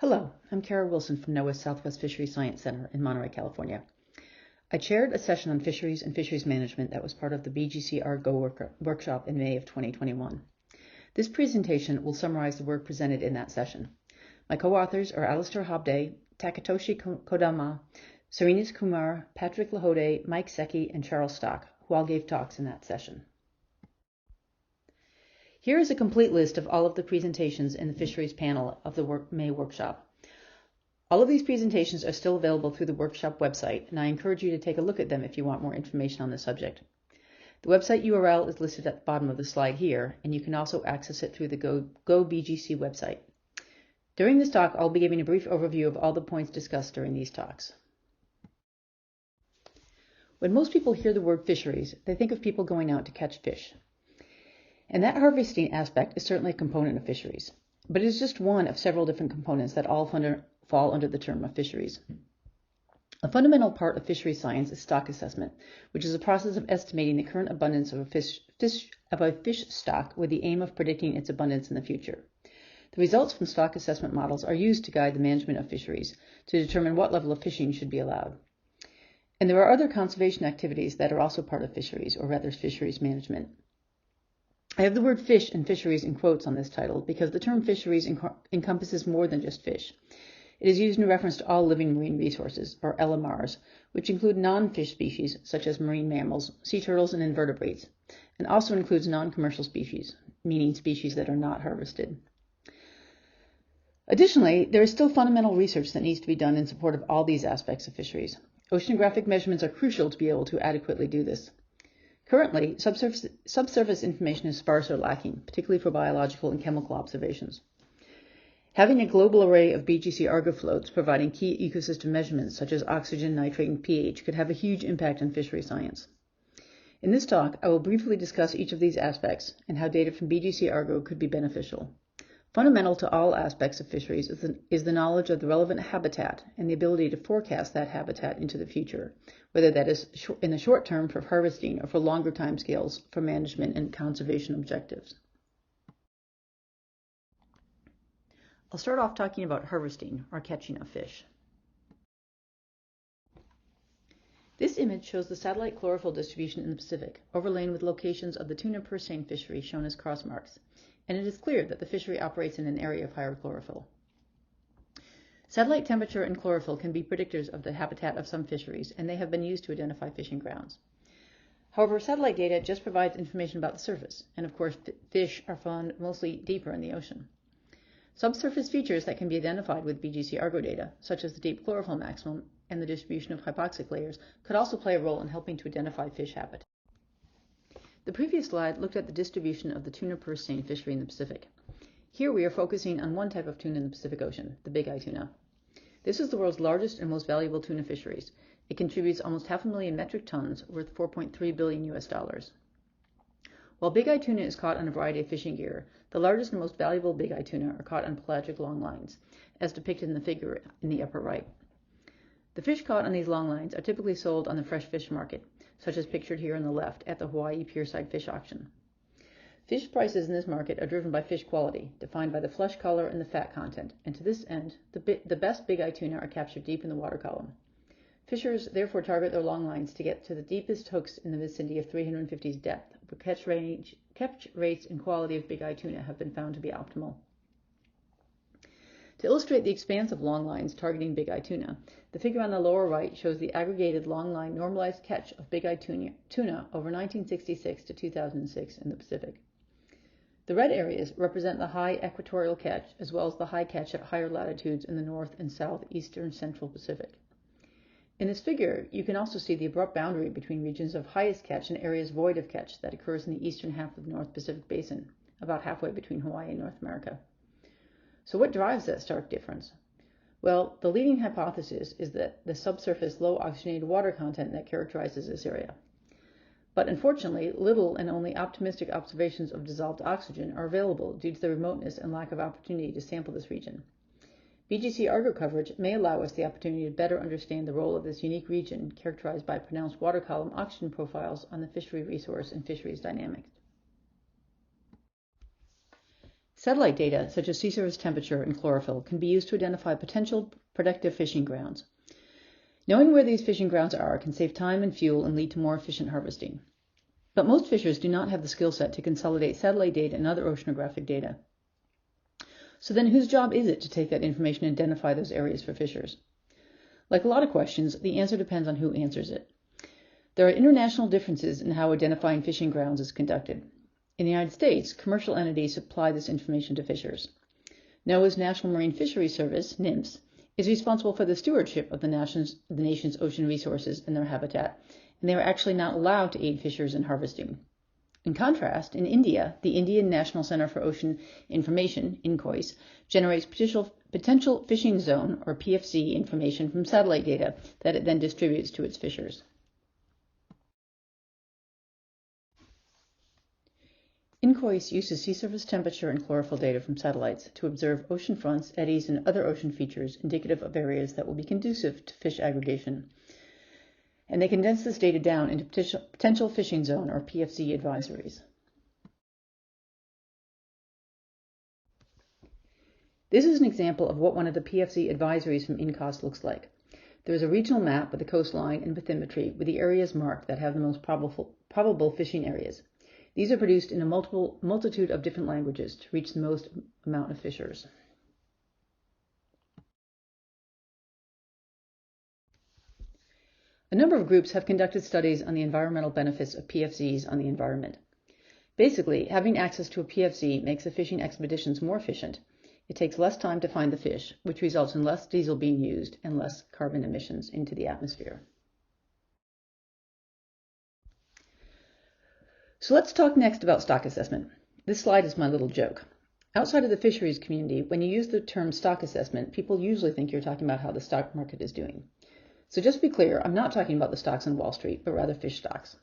Hello, I'm Cara Wilson from NOAA's Southwest Fisheries Science Center in Monterey, California. I chaired a session on fisheries and fisheries management that was part of the BGC-Argo workshop in May of 2021. This presentation will summarize the work presented in that session. My co-authors are Alistair Hobday, Takatoshi Kodama, Sarinas Kumar, Patrick Lahode, Mike Secchi, and Charles Stock, who all gave talks in that session. Here is a complete list of all of the presentations in the fisheries panel of the May workshop. All of these presentations are still available through the workshop website, and I encourage you to take a look at them if you want more information on the subject. The website URL is listed at the bottom of the slide here, and you can also access it through the GO-BGC website. During this talk, I'll be giving a brief overview of all the points discussed during these talks. When most people hear the word fisheries, they think of people going out to catch fish. And that harvesting aspect is certainly a component of fisheries, but it is just one of several different components that all fall under the term of fisheries. A fundamental part of fisheries science is stock assessment, which is a process of estimating the current abundance of a fish stock with the aim of predicting its abundance in the future. The results from stock assessment models are used to guide the management of fisheries to determine what level of fishing should be allowed. And there are other conservation activities that are also part of fisheries, or rather fisheries management. I have the word fish and fisheries in quotes on this title because the term fisheries encompasses more than just fish. It is used in reference to all living marine resources, or LMRs, which include non-fish species such as marine mammals, sea turtles, and invertebrates, and also includes non-commercial species, meaning species that are not harvested. Additionally, there is still fundamental research that needs to be done in support of all these aspects of fisheries. Oceanographic measurements are crucial to be able to adequately do this. Currently, subsurface information is sparse or lacking, particularly for biological and chemical observations. Having a global array of BGC-Argo floats providing key ecosystem measurements such as oxygen, nitrate, and pH could have a huge impact on fishery science. In this talk, I will briefly discuss each of these aspects and how data from BGC-Argo could be beneficial. Fundamental to all aspects of fisheries is the knowledge of the relevant habitat and the ability to forecast that habitat into the future, whether that is in the short term for harvesting or for longer timescales for management and conservation objectives. I'll start off talking about harvesting, or catching of fish. This image shows the satellite chlorophyll distribution in the Pacific, overlain with locations of the tuna purseine fishery shown as cross marks, and it is clear that the fishery operates in an area of higher chlorophyll. Satellite temperature and chlorophyll can be predictors of the habitat of some fisheries, and they have been used to identify fishing grounds. However, satellite data just provides information about the surface, and of course fish are found mostly deeper in the ocean. Subsurface features that can be identified with BGC-Argo data, such as the deep chlorophyll maximum and the distribution of hypoxic layers, could also play a role in helping to identify fish habitat. The previous slide looked at the distribution of the tuna purseine fishery in the Pacific. Here we are focusing on one type of tuna in the Pacific Ocean, the big eye tuna. This is the world's largest and most valuable tuna fisheries. It contributes almost 500,000 metric tons, worth $4.3 billion US. While big eye tuna is caught on a variety of fishing gear, the largest and most valuable big eye tuna are caught on pelagic long lines, as depicted in the figure in the upper right. The fish caught on these long lines are typically sold on the fresh fish market, such as pictured here on the left at the Hawaii Pierside Fish Auction. Fish prices in this market are driven by fish quality, defined by the flesh color and the fat content, and to this end, the best big eye tuna are captured deep in the water column. Fishers therefore target their long lines to get to the deepest hooks in the vicinity of 350's depth, where catch rates and quality of big eye tuna have been found to be optimal. To illustrate the expanse of long lines targeting big eye tuna, the figure on the lower right shows the aggregated long line normalized catch of big eye tuna over 1966 to 2006 in the Pacific. The red areas represent the high equatorial catch as well as the high catch at higher latitudes in the north and southeastern central Pacific. In this figure, you can also see the abrupt boundary between regions of highest catch and areas void of catch that occurs in the eastern half of the North Pacific Basin, about halfway between Hawaii and North America. So what drives that stark difference? Well, the leading hypothesis is that the subsurface low oxygenated water content that characterizes this area. But unfortunately, little and only optimistic observations of dissolved oxygen are available due to the remoteness and lack of opportunity to sample this region. BGC-Argo coverage may allow us the opportunity to better understand the role of this unique region characterized by pronounced water column oxygen profiles on the fishery resource and fisheries dynamics. Satellite data, such as sea surface temperature and chlorophyll, can be used to identify potential productive fishing grounds. Knowing where these fishing grounds are can save time and fuel and lead to more efficient harvesting. But most fishers do not have the skill set to consolidate satellite data and other oceanographic data. So then whose job is it to take that information and identify those areas for fishers? Like a lot of questions, the answer depends on who answers it. There are international differences in how identifying fishing grounds is conducted. In the United States, commercial entities supply this information to fishers. NOAA's National Marine Fisheries Service, NMFS, is responsible for the stewardship of the nation's ocean resources and their habitat, and they are actually not allowed to aid fishers in harvesting. In contrast, in India, the Indian National Center for Ocean Information, INCOIS, generates potential fishing zone, or PFZ, information from satellite data that it then distributes to its fishers. INCOIS uses sea surface temperature and chlorophyll data from satellites to observe ocean fronts, eddies, and other ocean features indicative of areas that will be conducive to fish aggregation. And they condense this data down into potential fishing zone, or PFZ, advisories. This is an example of what one of the PFZ advisories from INCOIS looks like. There is a regional map with the coastline and bathymetry with the areas marked that have the most probable fishing areas. These are produced in a multitude of different languages to reach the most amount of fishers. A number of groups have conducted studies on the environmental benefits of PFZs on the environment. Basically, having access to a PFZ makes the fishing expeditions more efficient. It takes less time to find the fish, which results in less diesel being used and less carbon emissions into the atmosphere. So let's talk next about stock assessment. This slide is my little joke. Outside of the fisheries community, when you use the term stock assessment, people usually think you're talking about how the stock market is doing. So just to be clear, I'm not talking about the stocks on Wall Street, but rather fish stocks.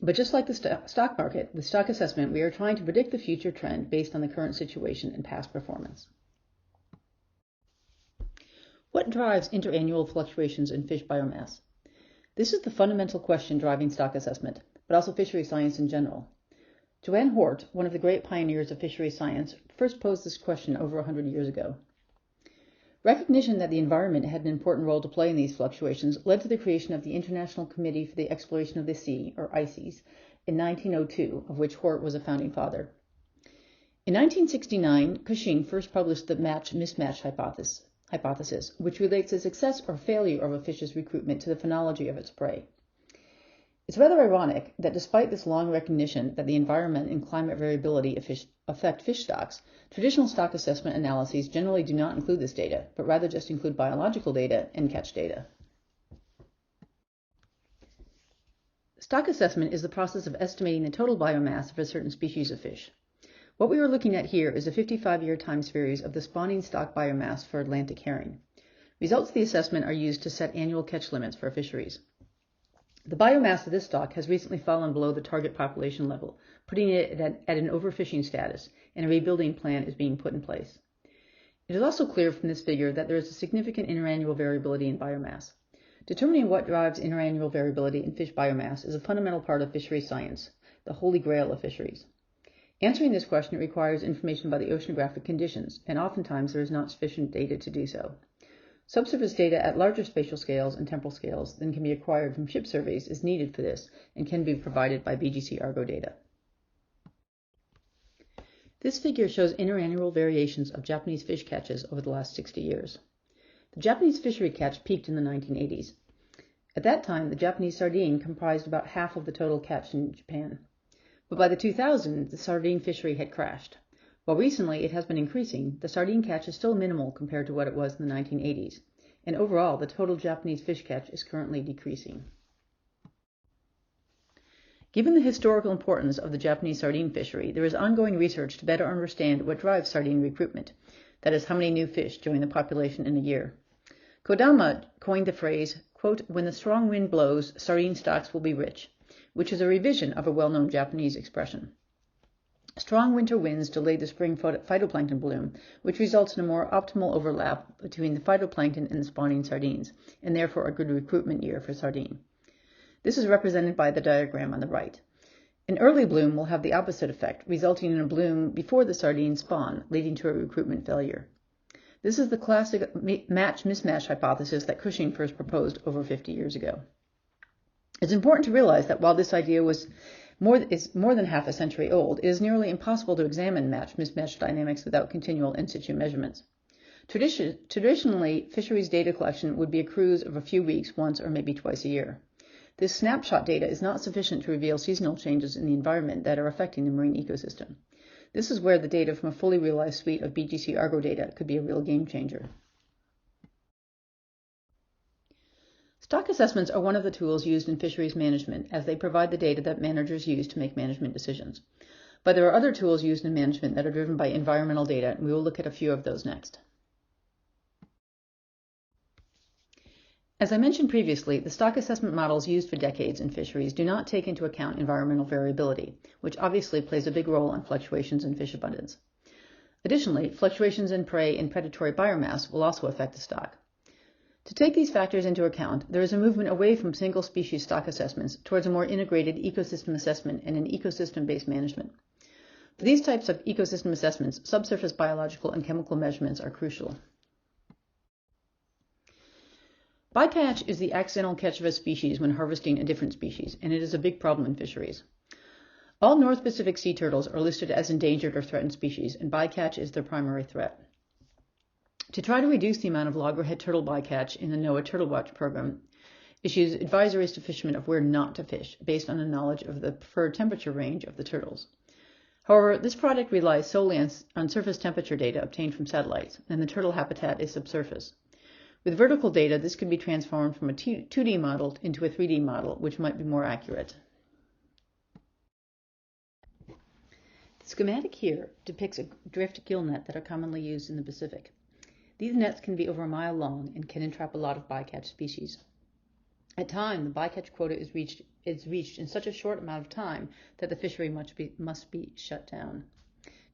But just like the stock market, with stock assessment, we are trying to predict the future trend based on the current situation and past performance. What drives interannual fluctuations in fish biomass? This is the fundamental question driving stock assessment, but also fishery science in general. Joanne Hort, one of the great pioneers of fishery science, first posed this question over 100 years ago. Recognition that the environment had an important role to play in these fluctuations led to the creation of the International Committee for the Exploration of the Sea, or ICES, in 1902, of which Hort was a founding father. In 1969, Cushing first published the match-mismatch hypothesis, which relates the success or failure of a fish's recruitment to the phenology of its prey. It's rather ironic that despite this long recognition that the environment and climate variability affect fish stocks, traditional stock assessment analyses generally do not include this data, but rather just include biological data and catch data. Stock assessment is the process of estimating the total biomass of a certain species of fish. What we are looking at here is a 55-year time series of the spawning stock biomass for Atlantic herring. Results of the assessment are used to set annual catch limits for fisheries. The biomass of this stock has recently fallen below the target population level, putting it at an overfishing status, and a rebuilding plan is being put in place. It is also clear from this figure that there is a significant interannual variability in biomass. Determining what drives interannual variability in fish biomass is a fundamental part of fishery science, the holy grail of fisheries. Answering this question requires information about the oceanographic conditions, and oftentimes there is not sufficient data to do so. Subsurface data at larger spatial scales and temporal scales than can be acquired from ship surveys is needed for this and can be provided by BGC-Argo data. This figure shows interannual variations of Japanese fish catches over the last 60 years. The Japanese fishery catch peaked in the 1980s. At that time, the Japanese sardine comprised about half of the total catch in Japan. But by the 2000s, the sardine fishery had crashed. While recently it has been increasing, the sardine catch is still minimal compared to what it was in the 1980s, and overall the total Japanese fish catch is currently decreasing. Given the historical importance of the Japanese sardine fishery, there is ongoing research to better understand what drives sardine recruitment, that is, how many new fish join the population in a year. Kodama coined the phrase, quote, "When the strong wind blows, sardine stocks will be rich," which is a revision of a well-known Japanese expression. Strong winter winds delay the spring phytoplankton bloom, which results in a more optimal overlap between the phytoplankton and the spawning sardines, and therefore a good recruitment year for sardine. This is represented by the diagram on the right. An early bloom will have the opposite effect, resulting in a bloom before the sardines spawn, leading to a recruitment failure. This is the classic match-mismatch hypothesis that Cushing first proposed over 50 years ago. It's important to realize that while this idea is more than half a century old, it is nearly impossible to examine match-mismatch dynamics without continual in situ measurements. Traditionally, fisheries data collection would be a cruise of a few weeks once or maybe twice a year. This snapshot data is not sufficient to reveal seasonal changes in the environment that are affecting the marine ecosystem. This is where the data from a fully realized suite of BGC-Argo data could be a real game changer. Stock assessments are one of the tools used in fisheries management, as they provide the data that managers use to make management decisions. But there are other tools used in management that are driven by environmental data, and we will look at a few of those next. As I mentioned previously, the stock assessment models used for decades in fisheries do not take into account environmental variability, which obviously plays a big role in fluctuations in fish abundance. Additionally, fluctuations in prey and predatory biomass will also affect the stock. To take these factors into account, there is a movement away from single species stock assessments towards a more integrated ecosystem assessment and an ecosystem-based management. For these types of ecosystem assessments, subsurface biological and chemical measurements are crucial. Bycatch is the accidental catch of a species when harvesting a different species, and it is a big problem in fisheries. All North Pacific sea turtles are listed as endangered or threatened species, and bycatch is their primary threat. To try to reduce the amount of loggerhead turtle bycatch in the NOAA Turtle Watch program, issues advisories to fishermen of where not to fish, based on a knowledge of the preferred temperature range of the turtles. However, this project relies solely on surface temperature data obtained from satellites, and the turtle habitat is subsurface. With vertical data, this can be transformed from a 2D model into a 3D model, which might be more accurate. The schematic here depicts a drift gill net that are commonly used in the Pacific. These nets can be over a mile long and can entrap a lot of bycatch species. At times, the bycatch quota is reached in such a short amount of time that the fishery must be shut down.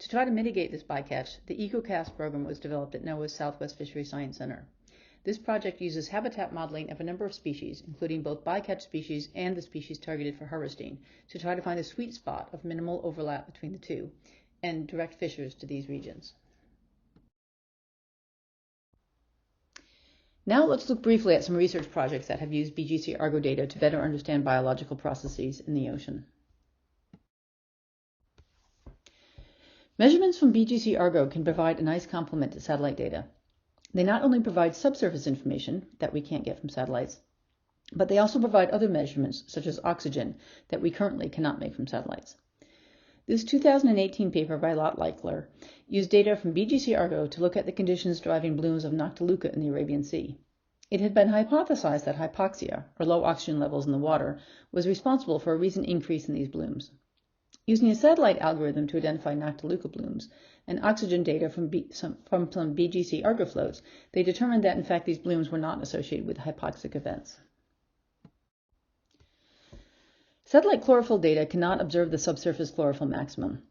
To try to mitigate this bycatch, the EcoCast program was developed at NOAA's Southwest Fisheries Science Center. This project uses habitat modeling of a number of species, including both bycatch species and the species targeted for harvesting, to try to find a sweet spot of minimal overlap between the two and direct fishers to these regions. Now let's look briefly at some research projects that have used BGC-Argo data to better understand biological processes in the ocean. Measurements from BGC-Argo can provide a nice complement to satellite data. They not only provide subsurface information that we can't get from satellites, but they also provide other measurements, such as oxygen, that we currently cannot make from satellites. This 2018 paper by Lot Leichler used data from BGC-Argo to look at the conditions driving blooms of Noctiluca in the Arabian Sea. It had been hypothesized that hypoxia, or low oxygen levels in the water, was responsible for a recent increase in these blooms. Using a satellite algorithm to identify Noctiluca blooms and oxygen data from some BGC-Argo floats, they determined that in fact these blooms were not associated with hypoxic events. Satellite chlorophyll data cannot observe the subsurface chlorophyll maximum.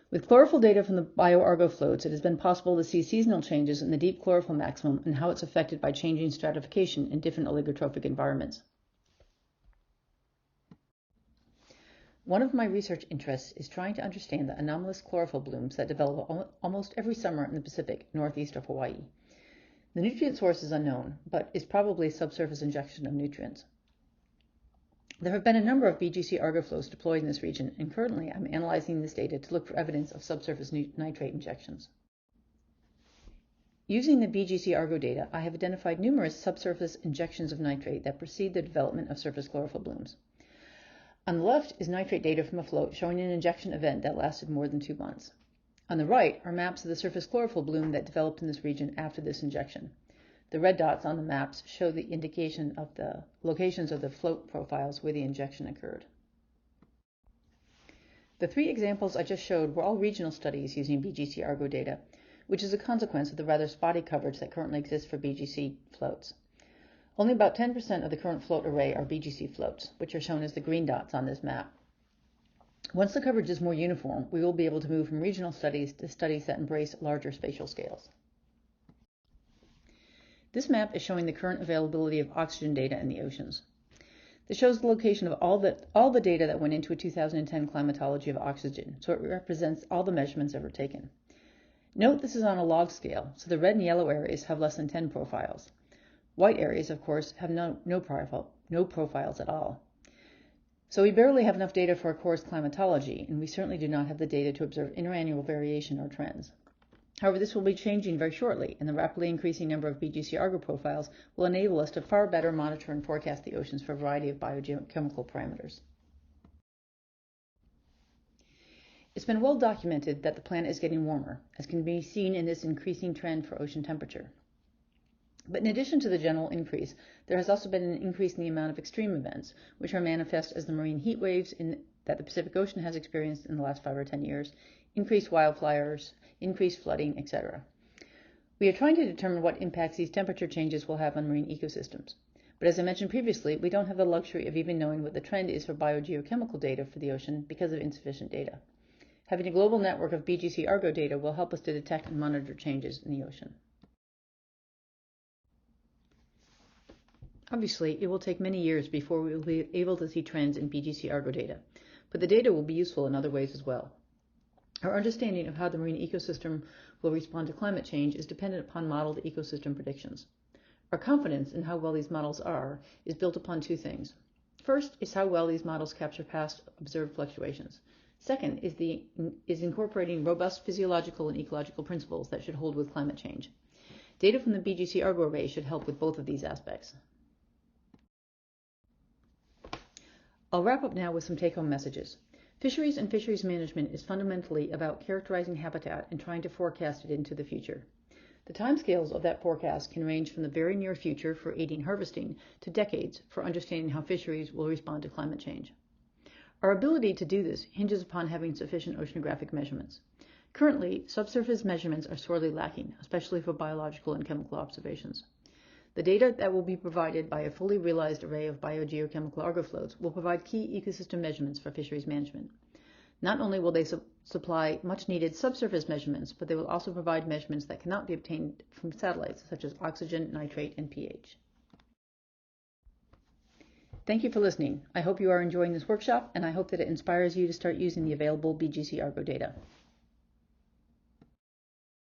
With chlorophyll data from the BioArgo floats, it has been possible to see seasonal changes in the deep chlorophyll maximum and how it's affected by changing stratification in different oligotrophic environments. One of my research interests is trying to understand the anomalous chlorophyll blooms that develop almost every summer in the Pacific, northeast of Hawaii. The nutrient source is unknown, but is probably subsurface injection of nutrients. There have been a number of BGC-Argo flows deployed in this region, and currently I'm analyzing this data to look for evidence of subsurface nitrate injections. Using the BGC-Argo data, I have identified numerous subsurface injections of nitrate that precede the development of surface chlorophyll blooms. On the left is nitrate data from a float showing an injection event that lasted more than 2 months. On the right are maps of the surface chlorophyll bloom that developed in this region after this injection. The red dots on the maps show the indication of the locations of the float profiles where the injection occurred. The 3 examples I just showed were all regional studies using BGC-Argo data, which is a consequence of the rather spotty coverage that currently exists for BGC floats. Only about 10% of the current float array are BGC floats, which are shown as the green dots on this map. Once the coverage is more uniform, we will be able to move from regional studies to studies that embrace larger spatial scales. This map is showing the current availability of oxygen data in the oceans. This shows the location of all the data that went into a 2010 climatology of oxygen, so it represents all the measurements ever taken. Note this is on a log scale, so the red and yellow areas have less than 10 profiles. White areas, of course, have no profiles at all. So we barely have enough data for a coarse climatology, and we certainly do not have the data to observe interannual variation or trends. However, this will be changing very shortly, and the rapidly increasing number of BGC-Argo profiles will enable us to far better monitor and forecast the oceans for a variety of biogeochemical parameters. It's been well documented that the planet is getting warmer, as can be seen in this increasing trend for ocean temperature. But in addition to the general increase, there has also been an increase in the amount of extreme events, which are manifest as the marine heat waves that the Pacific Ocean has experienced in the last 5 or 10 years, increased wildfires, increased flooding, etc. We are trying to determine what impacts these temperature changes will have on marine ecosystems. But as I mentioned previously, we don't have the luxury of even knowing what the trend is for biogeochemical data for the ocean because of insufficient data. Having a global network of BGC-Argo data will help us to detect and monitor changes in the ocean. Obviously, it will take many years before we will be able to see trends in BGC-Argo data, but the data will be useful in other ways as well. Our understanding of how the marine ecosystem will respond to climate change is dependent upon modeled ecosystem predictions. Our confidence in how well these models are is built upon 2 things. First is how well these models capture past observed fluctuations. Second is incorporating robust physiological and ecological principles that should hold with climate change. Data from the BGC-Argo array should help with both of these aspects. I'll wrap up now with some take-home messages. Fisheries and fisheries management is fundamentally about characterizing habitat and trying to forecast it into the future. The timescales of that forecast can range from the very near future for aiding harvesting to decades for understanding how fisheries will respond to climate change. Our ability to do this hinges upon having sufficient oceanographic measurements. Currently, subsurface measurements are sorely lacking, especially for biological and chemical observations. The data that will be provided by a fully realized array of biogeochemical Argo floats will provide key ecosystem measurements for fisheries management. Not only will they supply much-needed subsurface measurements, but they will also provide measurements that cannot be obtained from satellites, such as oxygen, nitrate, and pH. Thank you for listening. I hope you are enjoying this workshop, and I hope that it inspires you to start using the available BGC-Argo data.